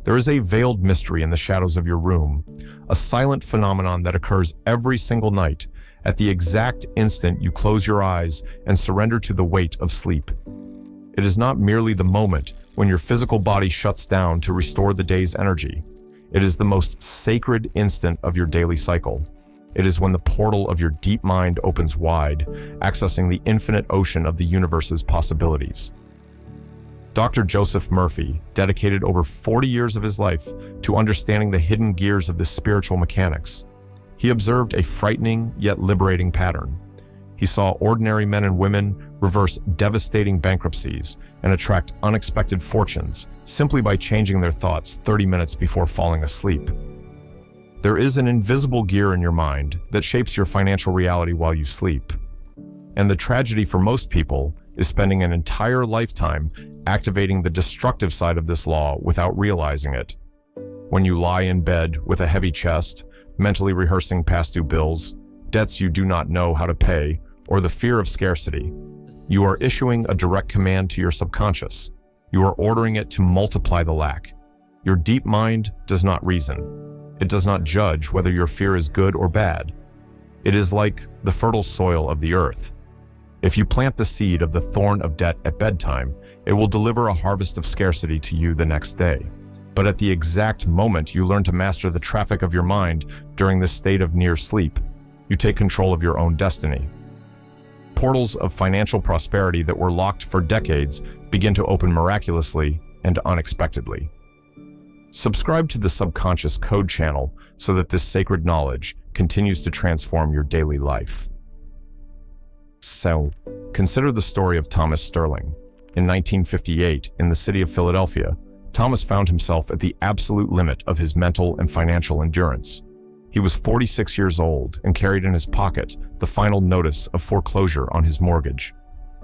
There is a veiled mystery in the shadows of your room, a silent phenomenon that occurs every single night at the exact instant you close your eyes and surrender to the weight of sleep. It is not merely the moment when your physical body shuts down to restore the day's energy. It is the most sacred instant of your daily cycle. It is when the portal of your deep mind opens wide, accessing the infinite ocean of the universe's possibilities. Dr. Joseph Murphy dedicated over 40 years of his life to understanding the hidden gears of this spiritual mechanics. He observed a frightening yet liberating pattern. He saw ordinary men and women reverse devastating bankruptcies and attract unexpected fortunes simply by changing their thoughts 30 minutes before falling asleep. There is an invisible gear in your mind that shapes your financial reality while you sleep. And the tragedy for most people is spending an entire lifetime activating the destructive side of this law without realizing it. When you lie in bed with a heavy chest, mentally rehearsing past due bills, debts you do not know how to pay, or the fear of scarcity, you are issuing a direct command to your subconscious. You are ordering it to multiply the lack. Your deep mind does not reason. It does not judge whether your fear is good or bad. It is like the fertile soil of the earth. If you plant the seed of the thorn of debt at bedtime, it will deliver a harvest of scarcity to you the next day. But at the exact moment you learn to master the traffic of your mind during this state of near sleep, you take control of your own destiny. Portals of financial prosperity that were locked for decades begin to open miraculously and unexpectedly. Subscribe to the Subconscious Code channel so that this sacred knowledge continues to transform your daily life. So, consider the story of Thomas Sterling. In 1958, in the city of Philadelphia, Thomas found himself at the absolute limit of his mental and financial endurance. He was 46 years old and carried in his pocket the final notice of foreclosure on his mortgage,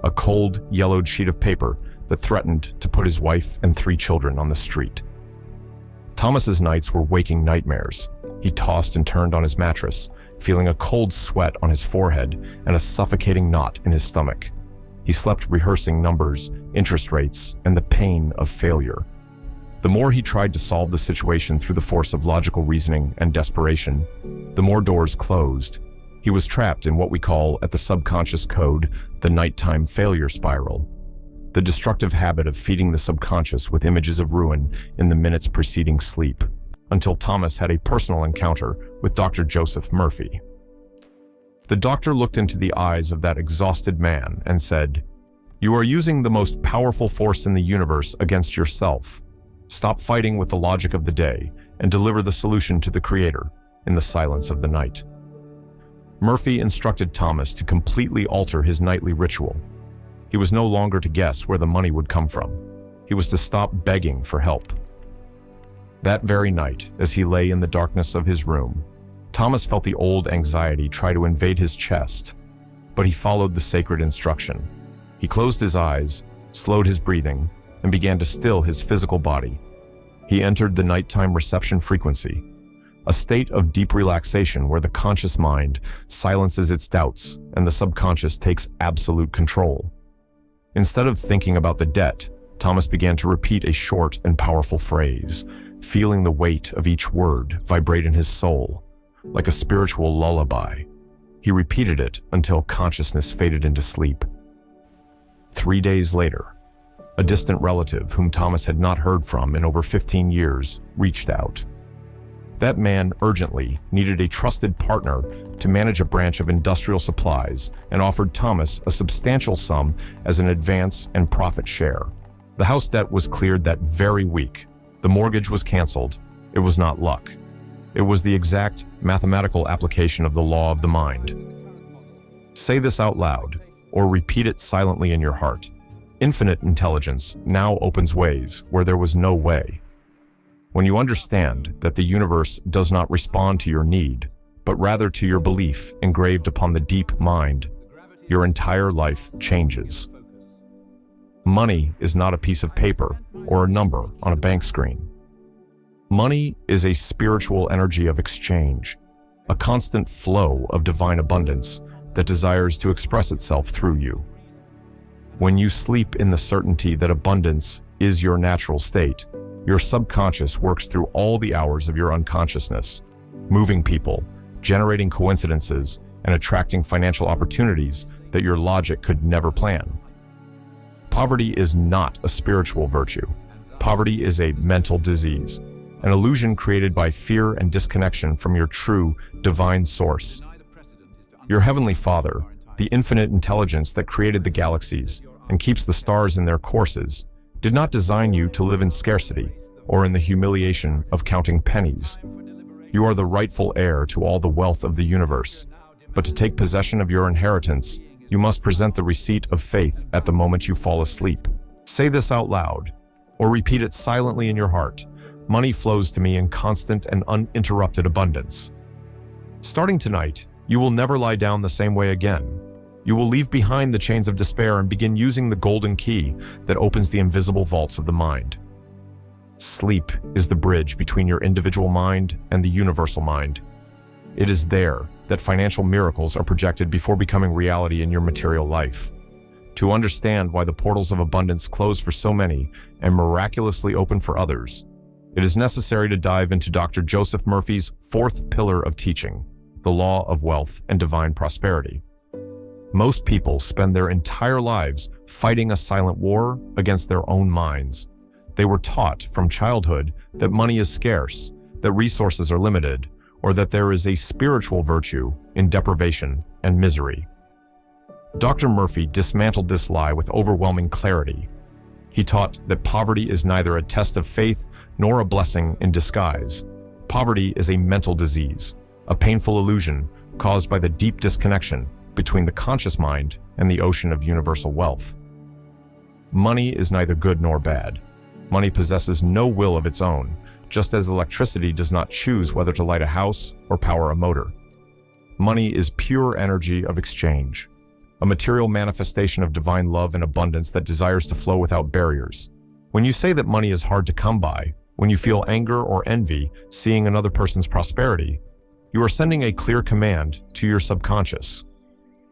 a cold, yellowed sheet of paper that threatened to put his wife and 3 children on the street. Thomas's nights were waking nightmares. He tossed and turned on his mattress, feeling a cold sweat on his forehead and a suffocating knot in his stomach. He slept rehearsing numbers, interest rates, and the pain of failure. The more he tried to solve the situation through the force of logical reasoning and desperation, the more doors closed. He was trapped in what we call, at the Subconscious Code, the nighttime failure spiral, the destructive habit of feeding the subconscious with images of ruin in the minutes preceding sleep, until Thomas had a personal encounter with Dr. Joseph Murphy. The doctor looked into the eyes of that exhausted man and said, "You are using the most powerful force in the universe against yourself. Stop fighting with the logic of the day and deliver the solution to the Creator in the silence of the night." Murphy instructed Thomas to completely alter his nightly ritual. He was no longer to guess where the money would come from. He was to stop begging for help. That very night, as he lay in the darkness of his room, Thomas felt the old anxiety try to invade his chest, but he followed the sacred instruction. He closed his eyes, slowed his breathing, and began to still his physical body. He entered the nighttime reception frequency, a state of deep relaxation where the conscious mind silences its doubts and the subconscious takes absolute control. Instead of thinking about the debt, Thomas began to repeat a short and powerful phrase, feeling the weight of each word vibrate in his soul, like a spiritual lullaby. He repeated it until consciousness faded into sleep. 3 days later, a distant relative whom Thomas had not heard from in over 15 years reached out. That man urgently needed a trusted partner to manage a branch of industrial supplies and offered Thomas a substantial sum as an advance and profit share. The house debt was cleared that very week. The mortgage was canceled. It was not luck. It was the exact mathematical application of the law of the mind. Say this out loud, or repeat it silently in your heart. Infinite intelligence now opens ways where there was no way. When you understand that the universe does not respond to your need, but rather to your belief engraved upon the deep mind, your entire life changes. Money is not a piece of paper or a number on a bank screen. Money is a spiritual energy of exchange, a constant flow of divine abundance that desires to express itself through you. When you sleep in the certainty that abundance is your natural state, Your subconscious works through all the hours of your unconsciousness, moving people, generating coincidences, and attracting financial opportunities that your logic could never plan. Poverty is not a spiritual virtue. Poverty is a mental disease, an illusion created by fear and disconnection from your true, divine source. Your heavenly Father, the infinite intelligence that created the galaxies and keeps the stars in their courses, did not design you to live in scarcity or in the humiliation of counting pennies. You are the rightful heir to all the wealth of the universe, but to take possession of your inheritance, you must present the receipt of faith at the moment you fall asleep. Say this out loud, or repeat it silently in your heart. Money flows to me in constant and uninterrupted abundance. Starting tonight, you will never lie down the same way again. You will leave behind the chains of despair and begin using the golden key that opens the invisible vaults of the mind. Sleep is the bridge between your individual mind and the universal mind. It is there that financial miracles are projected before becoming reality in your material life. To understand why the portals of abundance close for so many and miraculously open for others, it is necessary to dive into Dr. Joseph Murphy's fourth pillar of teaching, the law of wealth and divine prosperity. Most people spend their entire lives fighting a silent war against their own minds. They were taught from childhood that money is scarce, that resources are limited, or that there is a spiritual virtue in deprivation and misery. Dr. Murphy dismantled this lie with overwhelming clarity. He taught that poverty is neither a test of faith nor a blessing in disguise. Poverty is a mental disease, a painful illusion caused by the deep disconnection between the conscious mind and the ocean of universal wealth. Money is neither good nor bad. Money possesses no will of its own, just as electricity does not choose whether to light a house or power a motor. Money is pure energy of exchange, a material manifestation of divine love and abundance that desires to flow without barriers. When you say that money is hard to come by, when you feel anger or envy seeing another person's prosperity, you are sending a clear command to your subconscious.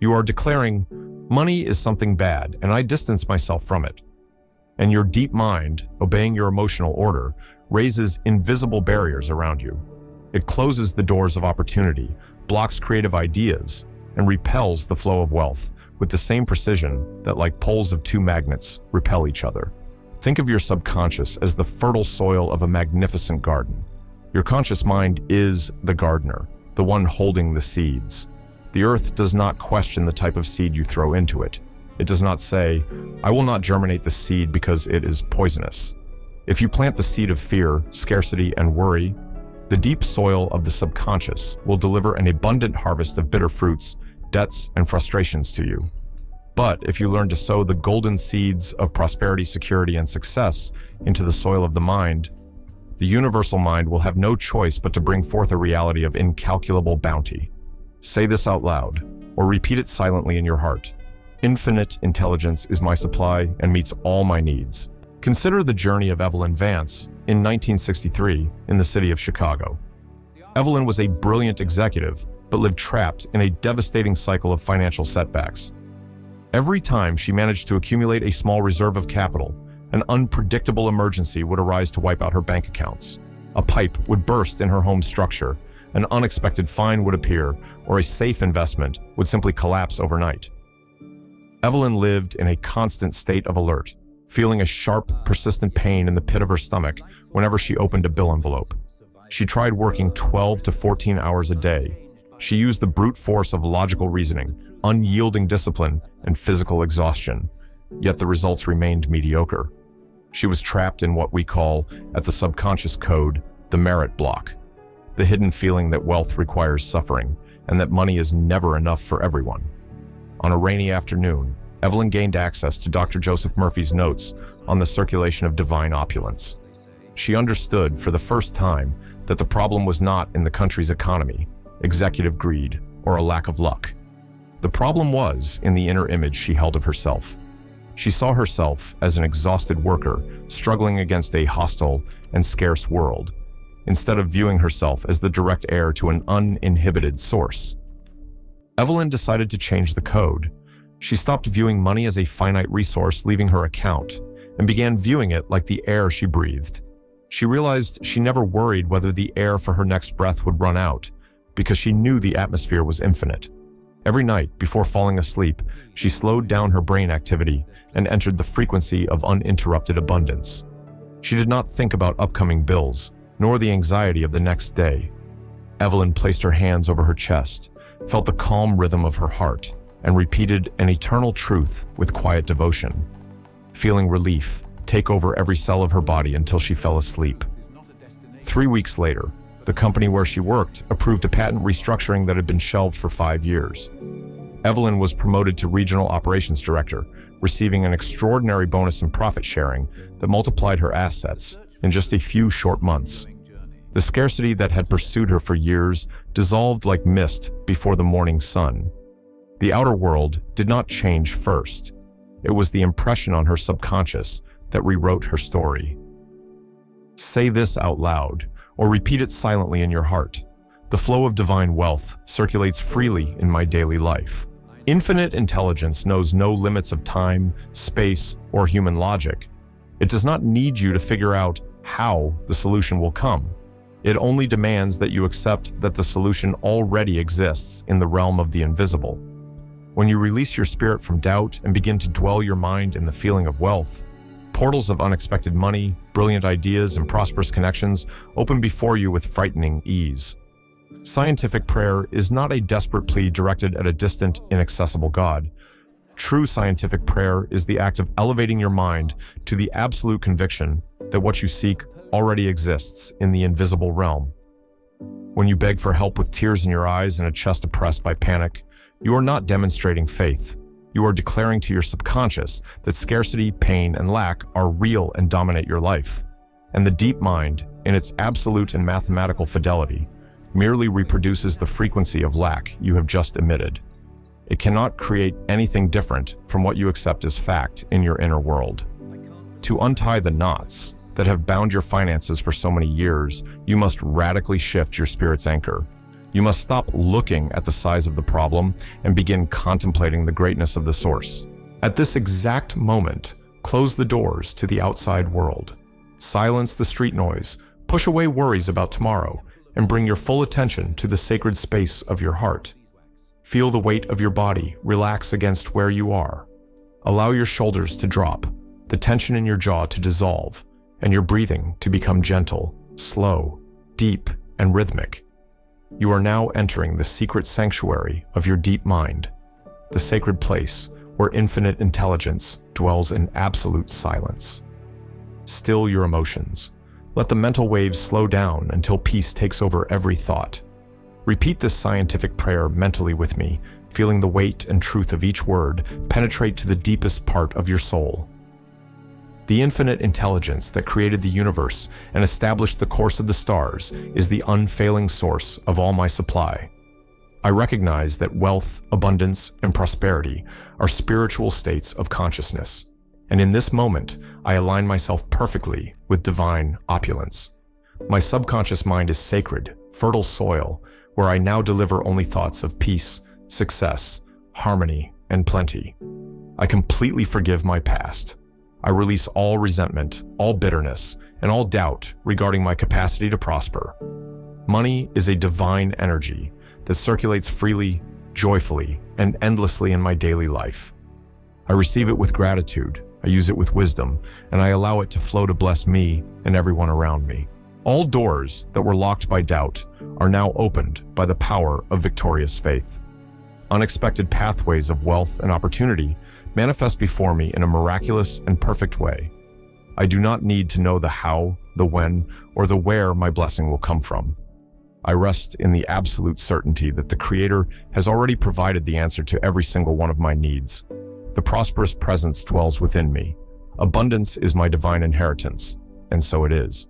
You are declaring, money is something bad and I distance myself from it. And your deep mind, obeying your emotional order, raises invisible barriers around you. It closes the doors of opportunity, blocks creative ideas, and repels the flow of wealth with the same precision that, like poles of two magnets, repel each other. Think of your subconscious as the fertile soil of a magnificent garden. Your conscious mind is the gardener, the one holding the seeds. The earth does not question the type of seed you throw into it. It does not say, I will not germinate the seed because it is poisonous. If you plant the seed of fear, scarcity, and worry, the deep soil of the subconscious will deliver an abundant harvest of bitter fruits, debts, and frustrations to you. But if you learn to sow the golden seeds of prosperity, security, and success into the soil of the mind, the universal mind will have no choice but to bring forth a reality of incalculable bounty. Say this out loud, or repeat it silently in your heart. Infinite intelligence is my supply and meets all my needs. Consider the journey of Evelyn Vance in 1963 in the city of Chicago. Evelyn was a brilliant executive, but lived trapped in a devastating cycle of financial setbacks. Every time she managed to accumulate a small reserve of capital, an unpredictable emergency would arise to wipe out her bank accounts. A pipe would burst in her home structure, an unexpected fine would appear, or a safe investment would simply collapse overnight. Evelyn lived in a constant state of alert, feeling a sharp, persistent pain in the pit of her stomach whenever she opened a bill envelope. She tried working 12 to 14 hours a day. She used the brute force of logical reasoning, unyielding discipline, and physical exhaustion. Yet the results remained mediocre. She was trapped in what we call, at the subconscious code, the merit block. The hidden feeling that wealth requires suffering, and that money is never enough for everyone. On a rainy afternoon, Evelyn gained access to Dr. Joseph Murphy's notes on the circulation of divine opulence. She understood for the first time that the problem was not in the country's economy, executive greed, or a lack of luck. The problem was in the inner image she held of herself. She saw herself as an exhausted worker struggling against a hostile and scarce world, instead of viewing herself as the direct heir to an uninhibited source. Evelyn decided to change the code. She stopped viewing money as a finite resource leaving her account and began viewing it like the air she breathed. She realized she never worried whether the air for her next breath would run out, because she knew the atmosphere was infinite. Every night, before falling asleep, she slowed down her brain activity and entered the frequency of uninterrupted abundance. She did not think about upcoming bills, nor the anxiety of the next day. Evelyn placed her hands over her chest, felt the calm rhythm of her heart, and repeated an eternal truth with quiet devotion, feeling relief take over every cell of her body until she fell asleep. 3 weeks later, the company where she worked approved a patent restructuring that had been shelved for 5 years. Evelyn was promoted to Regional Operations Director, receiving an extraordinary bonus in profit sharing that multiplied her assets in just a few short months. The scarcity that had pursued her for years dissolved like mist before the morning sun. The outer world did not change first. It was the impression on her subconscious that rewrote her story. Say this out loud, or repeat it silently in your heart. The flow of divine wealth circulates freely in my daily life. Infinite intelligence knows no limits of time, space, or human logic. It does not need you to figure out how the solution will come. It only demands that you accept that the solution already exists in the realm of the invisible. When you release your spirit from doubt and begin to dwell your mind in the feeling of wealth, portals of unexpected money, brilliant ideas, and prosperous connections open before you with frightening ease. Scientific prayer is not a desperate plea directed at a distant, inaccessible God. True scientific prayer is the act of elevating your mind to the absolute conviction that what you seek already exists in the invisible realm. When you beg for help with tears in your eyes and a chest oppressed by panic, you are not demonstrating faith. You are declaring to your subconscious that scarcity, pain, and lack are real and dominate your life. And the deep mind, in its absolute and mathematical fidelity, merely reproduces the frequency of lack you have just emitted. It cannot create anything different from what you accept as fact in your inner world. To untie the knots that have bound your finances for so many years, you must radically shift your spirit's anchor. You must stop looking at the size of the problem and begin contemplating the greatness of the source. At this exact moment, close the doors to the outside world. Silence the street noise, push away worries about tomorrow, and bring your full attention to the sacred space of your heart. Feel the weight of your body relax against where you are. Allow your shoulders to drop, the tension in your jaw to dissolve, and your breathing to become gentle, slow, deep, and rhythmic. You are now entering the secret sanctuary of your deep mind, the sacred place where infinite intelligence dwells in absolute silence. Still your emotions. Let the mental waves slow down until peace takes over every thought. Repeat this scientific prayer mentally with me, feeling the weight and truth of each word penetrate to the deepest part of your soul. The infinite intelligence that created the universe and established the course of the stars is the unfailing source of all my supply. I recognize that wealth, abundance, and prosperity are spiritual states of consciousness, and in this moment, I align myself perfectly with divine opulence. My subconscious mind is sacred, fertile soil, where I now deliver only thoughts of peace, success, harmony, and plenty. I completely forgive my past. I release all resentment, all bitterness, and all doubt regarding my capacity to prosper. Money is a divine energy that circulates freely, joyfully, and endlessly in my daily life. I receive it with gratitude, I use it with wisdom, and I allow it to flow to bless me and everyone around me. All doors that were locked by doubt are now opened by the power of victorious faith. Unexpected pathways of wealth and opportunity manifest before me in a miraculous and perfect way. I do not need to know the how, the when, or the where my blessing will come from. I rest in the absolute certainty that the Creator has already provided the answer to every single one of my needs. The prosperous presence dwells within me. Abundance is my divine inheritance, and so it is.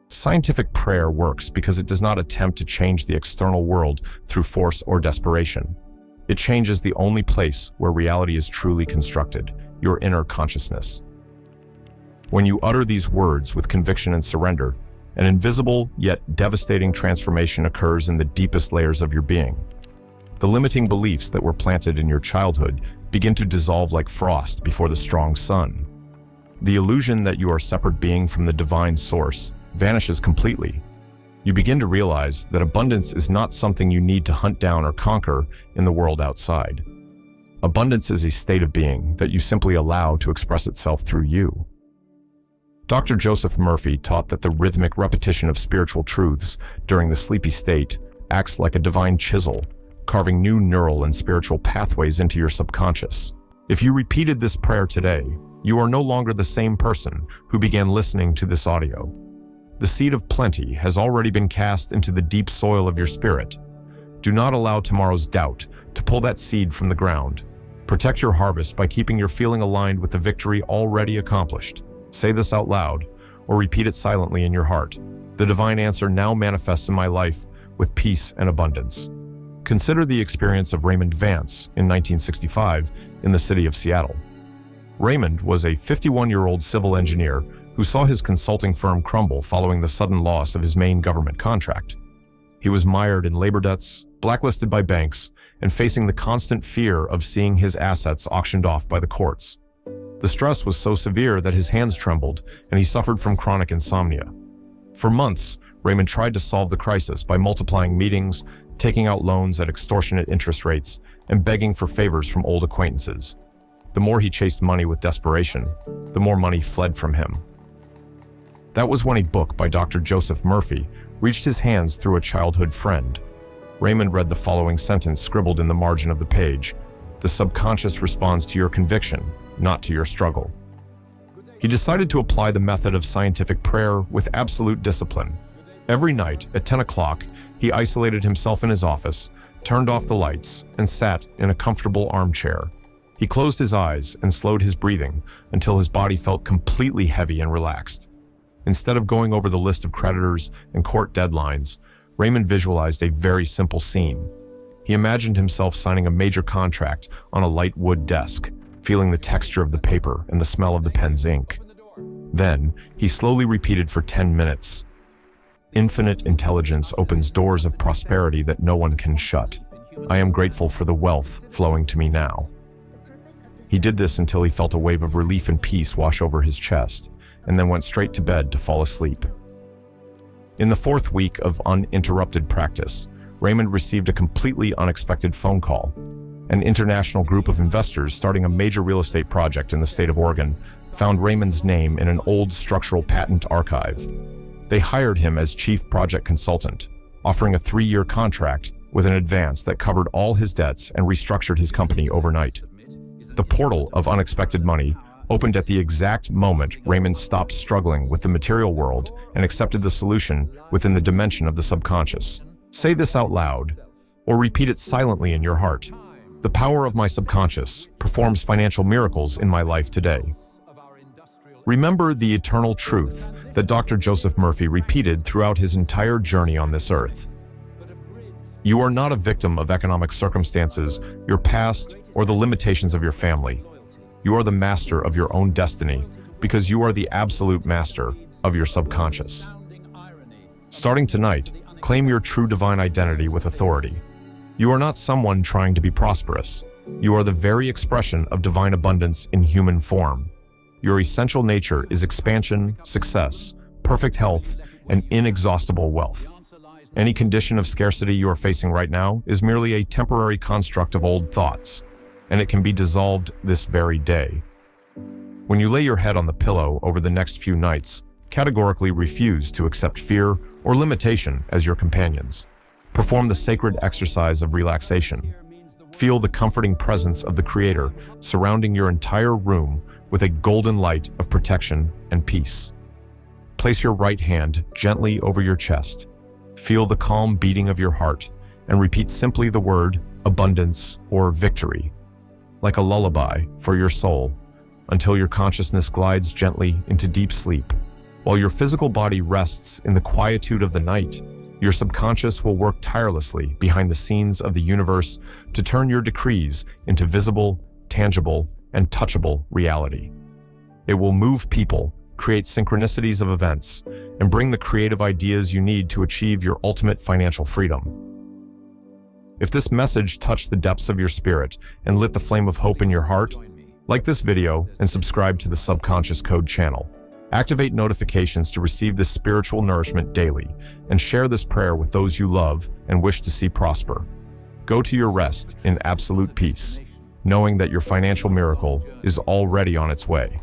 Scientific prayer works because it does not attempt to change the external world through force or desperation. It changes the only place where reality is truly constructed, your inner consciousness. When you utter these words with conviction and surrender, an invisible yet devastating transformation occurs in the deepest layers of your being. The limiting beliefs that were planted in your childhood begin to dissolve like frost before the strong sun. The illusion that you are a separate being from the divine source vanishes completely. You begin to realize that abundance is not something you need to hunt down or conquer in the world outside. Abundance is a state of being that you simply allow to express itself through you. Dr. Joseph Murphy taught that the rhythmic repetition of spiritual truths during the sleepy state acts like a divine chisel, carving new neural and spiritual pathways into your subconscious. If you repeated this prayer today, you are no longer the same person who began listening to this audio. The seed of plenty has already been cast into the deep soil of your spirit. Do not allow tomorrow's doubt to pull that seed from the ground. Protect your harvest by keeping your feeling aligned with the victory already accomplished. Say this out loud, or repeat it silently in your heart. The divine answer now manifests in my life with peace and abundance. Consider the experience of Raymond Vance in 1965 in the city of Seattle. Raymond was a 51-year-old civil engineer who saw his consulting firm crumble following the sudden loss of his main government contract. He was mired in labor debts, blacklisted by banks, and facing the constant fear of seeing his assets auctioned off by the courts. The stress was so severe that his hands trembled, and he suffered from chronic insomnia. For months, Raymond tried to solve the crisis by multiplying meetings, taking out loans at extortionate interest rates, and begging for favors from old acquaintances. The more he chased money with desperation, the more money fled from him. That was when a book by Dr. Joseph Murphy reached his hands through a childhood friend. Raymond read the following sentence scribbled in the margin of the page: "The subconscious responds to your conviction, not to your struggle." He decided to apply the method of scientific prayer with absolute discipline. Every night at 10 o'clock, he isolated himself in his office, turned off the lights, and sat in a comfortable armchair. He closed his eyes and slowed his breathing until his body felt completely heavy and relaxed. Instead of going over the list of creditors and court deadlines, Raymond visualized a very simple scene. He imagined himself signing a major contract on a light wood desk, feeling the texture of the paper and the smell of the pen's ink. Then, he slowly repeated for 10 minutes. "Infinite intelligence opens doors of prosperity that no one can shut. I am grateful for the wealth flowing to me now." He did this until he felt a wave of relief and peace wash over his chest, and then went straight to bed to fall asleep. In the 4th week of uninterrupted practice, Raymond received a completely unexpected phone call. An international group of investors starting a major real estate project in the state of Oregon found Raymond's name in an old structural patent archive. They hired him as chief project consultant, offering a 3-year contract with an advance that covered all his debts and restructured his company overnight. The portal of unexpected money opened at the exact moment Raymond stopped struggling with the material world and accepted the solution within the dimension of the subconscious. Say this out loud, or repeat it silently in your heart. The power of my subconscious performs financial miracles in my life today. Remember the eternal truth that Dr. Joseph Murphy repeated throughout his entire journey on this earth. You are not a victim of economic circumstances, your past, or the limitations of your family. You are the master of your own destiny because you are the absolute master of your subconscious. Starting tonight, claim your true divine identity with authority. You are not someone trying to be prosperous. You are the very expression of divine abundance in human form. Your essential nature is expansion, success, perfect health, and inexhaustible wealth. Any condition of scarcity you are facing right now is merely a temporary construct of old thoughts, and it can be dissolved this very day. When you lay your head on the pillow over the next few nights, categorically refuse to accept fear or limitation as your companions. Perform the sacred exercise of relaxation. Feel the comforting presence of the Creator surrounding your entire room with a golden light of protection and peace. Place your right hand gently over your chest. Feel the calm beating of your heart and repeat simply the word abundance or victory, like a lullaby for your soul, until your consciousness glides gently into deep sleep. While your physical body rests in the quietude of the night, your subconscious will work tirelessly behind the scenes of the universe to turn your decrees into visible, tangible, and touchable reality. It will move people, create synchronicities of events, and bring the creative ideas you need to achieve your ultimate financial freedom. If this message touched the depths of your spirit and lit the flame of hope in your heart, Like this video and subscribe to the Subconscious Code channel. Activate notifications to receive this spiritual nourishment daily, and share this prayer with those you love and wish to see prosper. Go to your rest in absolute peace, knowing that your financial miracle is already on its way.